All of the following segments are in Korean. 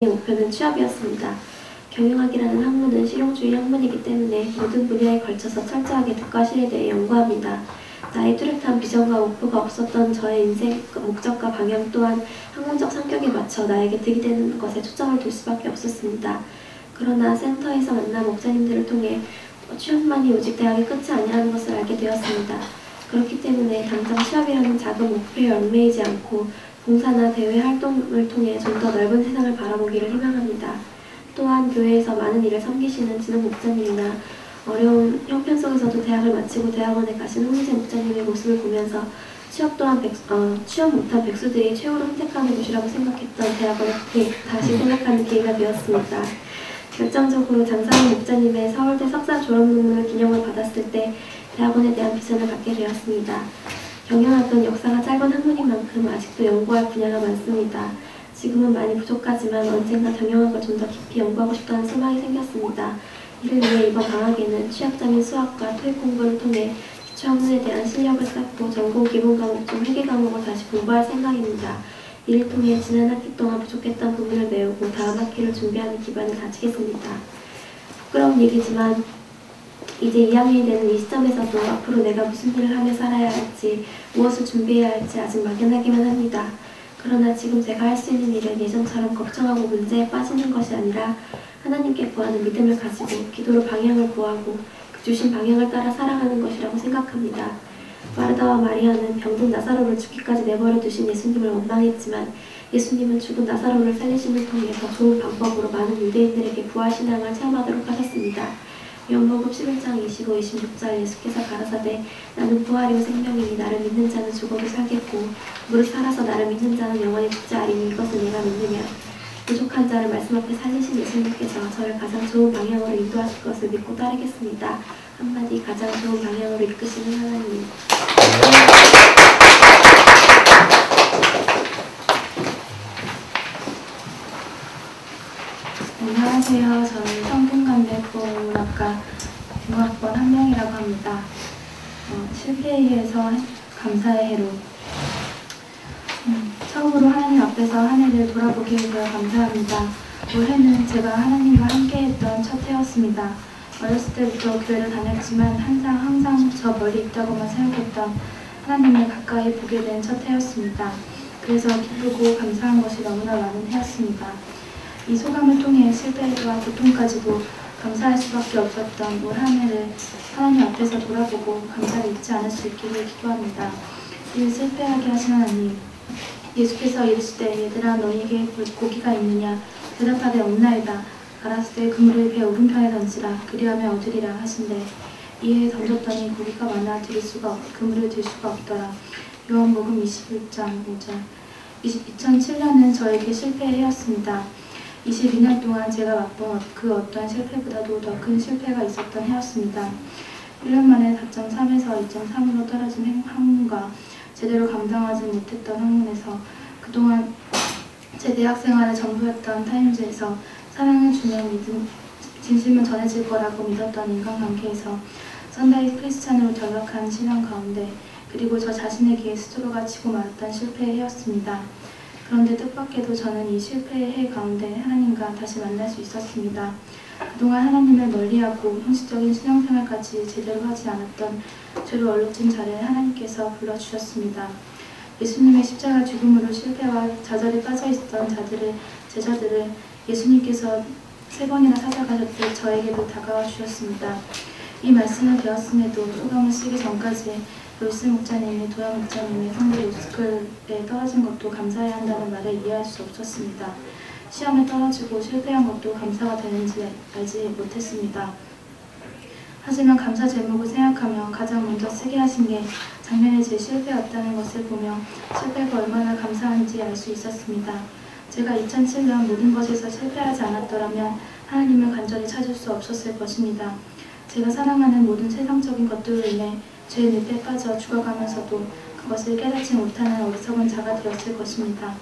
목표는 취업이었습니다. 경영학이라는 학문은 실용주의 학문이기 때문에 모든 분야에 걸쳐서 철저하게 득과 실에 대해 연구합니다. 나의 뚜렷한 비전과 목표가 없었던 저의 인생 목적과 방향 또한 학문적 성격에 맞춰 나에게 득이 되는 것에 초점을 둘 수밖에 없었습니다. 그러나 센터에서 만난 목사님들을 통해 취업만이 오직 대학의 끝이 아니라는 것을 알게 되었습니다. 그렇기 때문에 당장 취업이라는 작은 목표에 얽매이지 않고 봉사나 대외 활동을 통해 좀 더 넓은 세상을 바라보기를 희망합니다. 또한 교회에서 많은 일을 섬기시는 진흥 목사님이나 어려운 형편 속에서도 대학을 마치고 대학원에 가신 홍희재 목사님의 모습을 보면서 취업 못한 백수들이 최후로 선택하는 곳이라고 생각했던 대학원에 다시 생각하는 기회가 되었습니다. 결정적으로 장상훈 목사님의 서울대 석사 졸업 논문을 기념을 받았을 때 대학원에 대한 비전을 갖게 되었습니다. 경영학은 역사가 짧은 학문인 만큼 아직도 연구할 분야가 많습니다. 지금은 많이 부족하지만 언젠가 경영학을 좀 더 깊이 연구하고 싶다는 소망이 생겼습니다. 이를 위해 이번 방학에는 취약자 및 수학과 토익 공부를 통해 기초학문에 대한 실력을 쌓고 전공 기본 과목 중 회계 과목을 다시 공부할 생각입니다. 이를 통해 지난 학기 동안 부족했던 부분을 메우고 다음 학기를 준비하는 기반을 다지겠습니다. 부끄러운 일이지만 이제 2학년이 되는 이 시점에서도 앞으로 내가 무슨 일을 하며 살아야 할지, 무엇을 준비해야 할지 아직 막연하기만 합니다. 그러나 지금 제가 할 수 있는 일은 예전처럼 걱정하고 문제에 빠지는 것이 아니라 하나님께 구하는 믿음을 가지고 기도로 방향을 구하고 그 주신 방향을 따라 살아가는 것이라고 생각합니다. 마르다와 마리아는 병든 나사로를 죽기까지 내버려 두신 예수님을 원망했지만 예수님은 죽은 나사로를 살리심을 통해 더 좋은 방법으로 많은 유대인들에게 부활신앙을 체험하도록 하셨습니다. 요한복음 11장 25, 26절 예수께서 가라사대 나는 부활이요 생명이니 나를 믿는 자는 죽어도 살겠고 무릇 살아서 나를 믿는 자는 영원히 죽지 아니니 이것을 내가 믿느냐. 부족한 자를 말씀 앞에 살리신 예수님께서 저를 가장 좋은 방향으로 인도하실 것을 믿고 따르겠습니다. 한마디 가장 좋은 방향으로 이끄시는 하나님. 안녕하세요. 저는 성균관대 국어국문학과 중학번 한명이라고 합니다. 실패에서 감사의 해로 처음으로 하나님 앞에서 한 해를 돌아보게 되어 감사합니다. 올해는 제가 하나님과 함께했던 첫 해였습니다. 어렸을 때부터 교회를 다녔지만 항상 저 멀리 있다고만 생각했던 하나님을 가까이 보게 된 첫 해였습니다. 그래서 기쁘고 감사한 것이 너무나 많은 해였습니다. 이 소감을 통해 실패와 고통까지도 감사할 수밖에 없었던 올 한 해를 하나님 앞에서 돌아보고 감사를 잊지 않을 수 있기를 기도합니다. 이를 실패하게 하신 하나님, 예수께서 이르시되 얘들아 너희에게 고기가 있느냐 대답하되 없나이다. 가라사대 그물을 배 오른편에 던지라 그리하면 얻으리라 하신대 이에 던졌더니 고기가 많아 그물을 들 수가 없더라. 요한복음 21장 5절 2007년은 저에게 실패의 해였습니다. 22년 동안 제가 맛본 그 어떠한 실패보다도 더 큰 실패가 있었던 해였습니다. 1년 만에 4.3에서 2.3으로 떨어진 학문과 제대로 감당하지 못했던 학문에서 그동안 제 대학생활의 전부였던 타임즈에서 사랑을 주면 진심은 전해질 거라고 믿었던 인간관계에서 썬다이 크리스찬으로 전락한 신앙 가운데 그리고 저 자신에게 스스로가 치고 말았던 실패의 해였습니다. 그런데 뜻밖에도 저는 이 실패의 해 가운데 하나님과 다시 만날 수 있었습니다. 그동안 하나님을 멀리하고 형식적인 신앙생활까지 제대로 하지 않았던 죄로 얼룩진 자를 하나님께서 불러주셨습니다. 예수님의 십자가 죽음으로 실패와 좌절에 빠져있던 제자들을 예수님께서 3번이나 찾아가셨듯 저에게도 다가와 주셨습니다. 이 말씀을 배웠음에도 소감을 쓰기 전까지 로이스 목사님이 도야 목사님의 성대 로스쿨에 떨어진 것도 감사해야 한다는 말을 이해할 수 없었습니다. 시험에 떨어지고 실패한 것도 감사가 되는지 알지 못했습니다. 하지만 감사 제목을 생각하며 가장 먼저 쓰게 하신 게 작년에 제 실패였다는 것을 보며 실패가 얼마나 감사한지 알 수 있었습니다. 제가 2007년 모든 것에서 실패하지 않았더라면 하나님을 간절히 찾을 수 없었을 것입니다. 제가 사랑하는 모든 세상적인 것들로 인해 죄의 늪에 빠져 죽어가면서도 그것을 깨닫지 못하는 어리석은 자가 되었을 것입니다.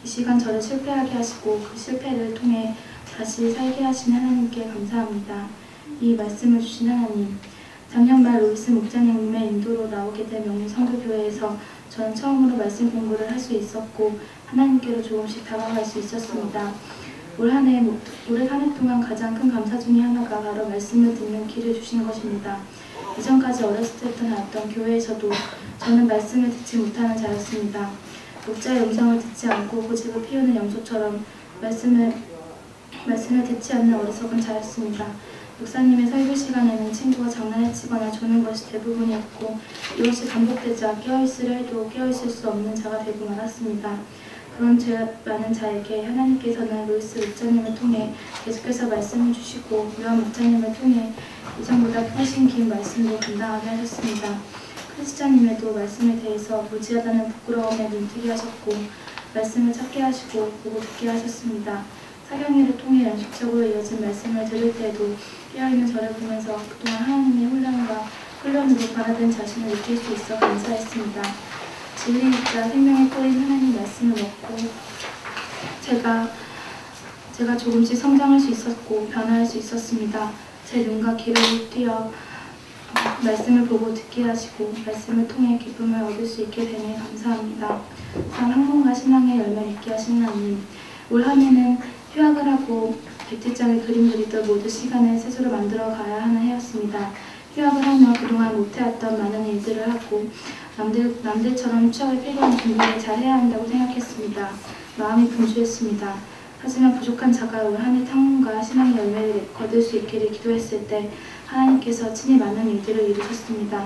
이 시간 저를 실패하게 하시고 그 실패를 통해 다시 살게 하신 하나님께 감사합니다. 이 말씀을 주신 하나님, 작년 말 로이스 목사님의 인도로 나오게 된 명문성교교회에서 저는 처음으로 말씀 공부를 할 수 있었고 하나님께로 조금씩 다가갈 수 있었습니다. 올해 한 해 동안 가장 큰 감사 중의 하나가 바로 말씀을 듣는 길을 주신 것입니다. 이전까지 어렸을 때부터 다녔던 교회에서도 저는 말씀을 듣지 못하는 자였습니다. 목자의 음성을 듣지 않고 고집을 피우는 염소처럼 말씀을 듣지 않는 어리석은 자였습니다. 목사님의 설교 시간에는 친구가 장난을 치거나 조는 것이 대부분이었고 이것이 반복되자 깨어있으려 해도 깨어있을 수 없는 자가 되고 말았습니다. 그런 죄 많은 자에게 하나님께서는 루이스 목자님을 통해 계속해서 말씀을 주시고 묘한 목자님을 통해 이전보다 훨씬 긴 말씀도 감당하게 하셨습니다. 크리스찬님에도 말씀에 대해서 무지하다는 부끄러움에 눈뜨게 하셨고 말씀을 찾게 하시고 보고 듣게 하셨습니다. 사경회를 통해 연속적으로 이어진 말씀을 들을 때에도 깨어있는 저를 보면서 그동안 하나님의 훈련으로 변화된 자신을 느낄 수 있어 감사했습니다. 진리이자 생명의 꼴인 하나님 말씀을 먹고 제가 조금씩 성장할 수 있었고 변화할 수 있었습니다. 제 눈과 귀를 띄어 말씀을 보고 듣게 하시고 말씀을 통해 기쁨을 얻을 수 있게 되니 감사합니다. 단 학문과 신앙의 열매를 있게 하신 하나님, 올 한 해는 휴학을 하고 백지장에 그림 그리듯 모두 시간을 스스로 만들어 가야 하는 해였습니다. 휴학을 하며 그동안 못해왔던 많은 일들을 하고 남들처럼 취업에 필요한 준비를 잘 해야 한다고 생각했습니다. 마음이 분주했습니다. 하지만 부족한 자가 올 한 해 탐문과 신앙의 열매를 거둘 수 있기를 기도했을 때 하나님께서 친히 많은 일들을 이루셨습니다.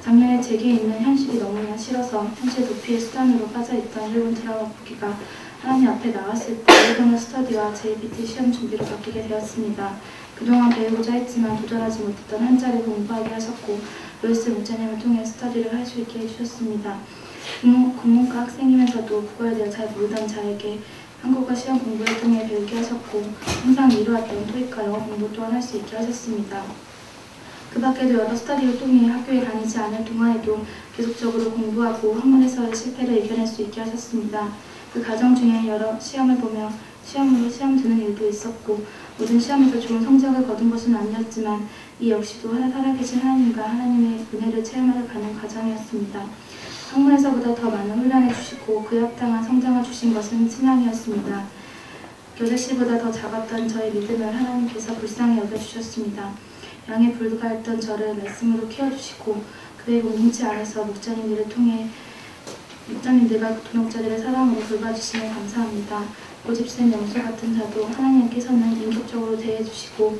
작년에 제게 있는 현실이 너무나 싫어서 현실 도피의 수단으로 빠져있던 일본 드라마 보기가 하나님 앞에 나왔을 때 일본어 스터디와 JBT 시험 준비로 바뀌게 되었습니다. 그동안 배우고자 했지만 도전하지 못했던 한자를 공부하게 하셨고 루이스 목자님을 통해 스터디를 할 수 있게 해주셨습니다. 국문과 학생이면서도 국어에 대해 잘 모르던 자에게 한국어 시험 공부를 통해 배우게 하셨고 항상 미루었던 토익과 영어 공부 또한 할 수 있게 하셨습니다. 그 밖에도 여러 스터디를 통해 학교에 다니지 않을 동안에도 계속적으로 공부하고 학문에서의 실패를 이겨낼 수 있게 하셨습니다. 그 과정 중에 여러 시험을 보며 시험으로 시험 드는 일도 있었고 모든 시험에서 좋은 성적을 거둔 것은 아니었지만 이 역시도 살아계신 하나님과 하나님의 은혜를 체험하러 가는 과정이었습니다. 학문에서보다 더 많은 훈련을 주시고 그에 합당한 성장을 주신 것은 신앙이었습니다. 교재씨보다 더 작았던 저의 믿음을 하나님께서 불쌍히 여겨주셨습니다. 양에 불과했던 저를 말씀으로 키워주시고 그의 공동체 안에서 목자님들을 통해 목자님들과 동역자들의 사랑으로 돌봐주시니 감사합니다. 고집센 염소 같은 자도 하나님께서는 인격적으로 대해주시고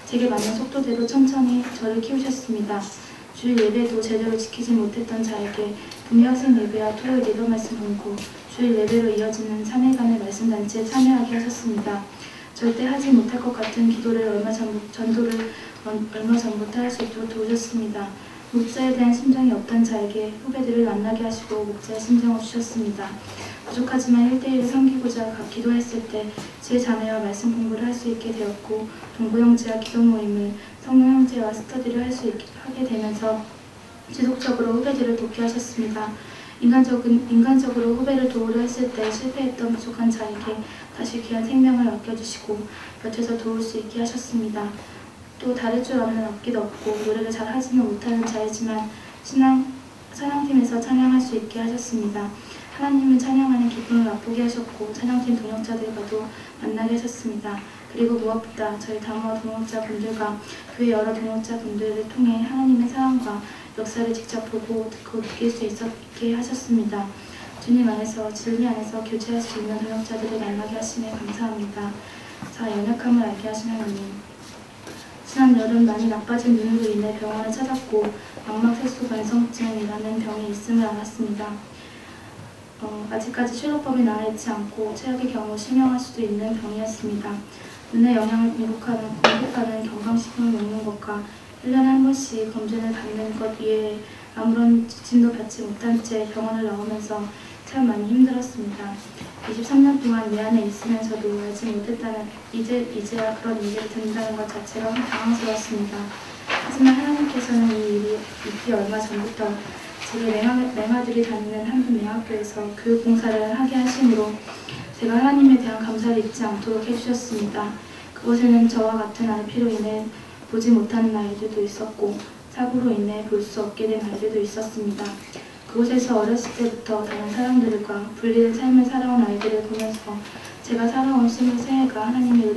제게 맞는 속도대로 천천히 저를 키우셨습니다. 주일 예배도 제대로 지키지 못했던 자에게 금요학생 예배와 토요일 예배 말씀 공부, 주일 예배로 이어지는 3일간의 말씀단체에 참여하게 하셨습니다. 절대 하지 못할 것 같은 기도를 얼마 전부터 할 수 있도록 도우셨습니다. 목자에 대한 심정이 없던 자에게 후배들을 만나게 하시고 목자의 심정을 주셨습니다. 부족하지만 1대1을 섬기고자 기도했을 때 제 자매와 말씀 공부를 할 수 있게 되었고 동부형제와 기도 모임을 성령형제와 스터디를 하게 되면서 지속적으로 후배들을 돕게 하셨습니다. 인간적으로 후배를 도우려 했을 때 실패했던 부족한 자에게 다시 귀한 생명을 맡겨주시고 곁에서 도울 수 있게 하셨습니다. 또 다를 줄 없는 악기도 없고 노래를 잘 하지는 못하는 자이지만 찬양팀에서 찬양할 수 있게 하셨습니다. 하나님을 찬양하는 기쁨을 맛보게 하셨고 찬양팀 동역자들과도 만나게 하셨습니다. 그리고 무엇보다 저희 담화 동역자분들과 교회 여러 동역자분들을 통해 하나님의 사랑과 역사를 직접 보고 듣고 느낄 수 있게 하셨습니다. 주님 안에서 진리 안에서 교제할 수 있는 동역자들을 만나게 하시니 감사합니다. 자, 연약함을 알게 하신 하나님, 지난 여름 많이 나빠진 눈으로 인해 병원을 찾았고 망막색소 변성증이라는 병이 있음을 알았습니다. 아직까지 치료법이 나아있지 않고 최악의 경우 실명할 수도 있는 병이었습니다. 눈의 영향을 공급하는 건강식품을 먹는 것과 1년에 한 번씩 검진을 받는 것 외에 아무런 지침도 받지 못한 채 병원을 나오면서 참 많이 힘들었습니다. 23년 동안 내 안에 있으면서도 알지 못했다는 이제야 그런 얘기를 듣는다는 것 자체가 당황스러웠습니다. 하지만 하나님께서는 이 일이 있기 얼마 전부터 제게 맹아들이 다니는 한 맹학교에서 교육봉사를 하게 하심으로 제가 하나님에 대한 감사를 잊지 않도록 해주셨습니다. 그곳에는 저와 같은 아이피로 인해 보지 못하는 아이들도 있었고 사고로 인해 볼 수 없게 된 아이들도 있었습니다. 그곳에서 어렸을 때부터 다른 사람들과 분리된 삶을 살아온 아이들을 보면서 제가 살아온 23해가 하나님의